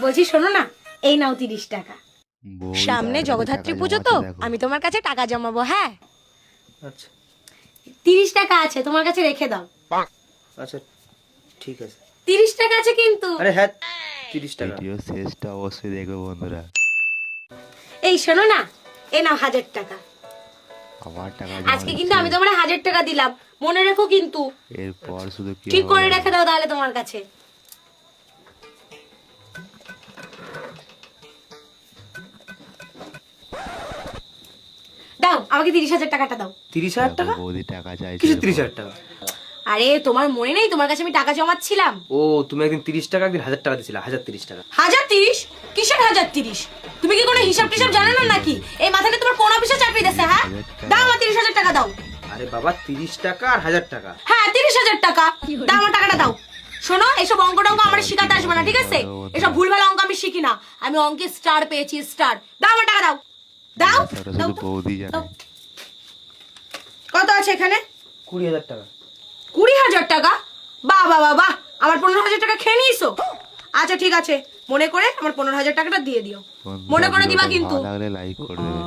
বলছি শোনো না, এই নাও 30 টাকা। বৌদি সামনে তাড়াতাড়ি জগদ্ধাত্রী টাকা পুজো তো, জমাচ্ছে দেখো। আমি তোমার কাছে টাকা জমাবো। হ্যাঁ, আচ্ছা 30 টাকা আছে, তোমার কাছে রেখে দাও। আচ্ছা ঠিক আছে। 30 টাকা আছে কিন্তু। আরে হ্যাঁ 30 টাকা। ভিডিও শেষটা অবশ্যই দেখো বন্ধুরা। এই শোনো না, এই নাও 1000 টাকা। আবার টাকা আজকে জমা কিন্তু আমি দিচ্ছে। তোমার 1000 টাকা দিলাম, মনে রেখো কিন্তু। এরপর শুধু কি ঠিক করে হবে? রেখে দাও তাহলে তোমার কাছে। দাও আমাকে 30,000 টাকাটা দাও। 30,000 দেখো টাকা? বৌদি টাকা চাইছে কিছু এরপর। 30,000 টাকা? আরে তোমার মনে নেই তোমার কাছে আমি টাকা জমাচ্ছিলাম? ও তুমি একদিন 30 টাকা একদিন 1000 টাকা দিছিলে, 1030 টাকা। 1030? কিসের 1030? তুমি কি কোনো হিসাব টিসাব জানো না নাকি? এই মাথাটা তোমার কোন অফিসে চাকরি দিছে? হ্যাঁ, দাও আমার 30,000 টাকা দাও। আরে বাবা 30 টাকা আর 1000 টাকা। হ্যাঁ 30,000 টাকা দাও, আমার টাকাটা দাও। শোনো, এসব অঙ্ক টঙ্ক আমার শিখাতে আসবে না, ঠিক আছে? এসব ভুলভাল অঙ্ক আমি শিখি না। আমি অঙ্কে স্টার পেয়েছি, স্টার। দাও আমার টাকা দাও। দাও সেটা দাও শুধু তো। বৌদি জানে। দাও। কত আছে এখানে? 20,000 টাকা। 20,000 টাকা? বাহ বাহ বাহ বাহ, আমার 15,000 টাকা খেয়ে নিয়েছো। আচ্ছা ঠিক আছে, মনে করে আমার 15,000 টাকাটা দিয়ে দিও। বন্ধুরা, মনে করে দিবা ভিডিওটা কিন্তু। ভালো লাগলে লাইক করে দেবে।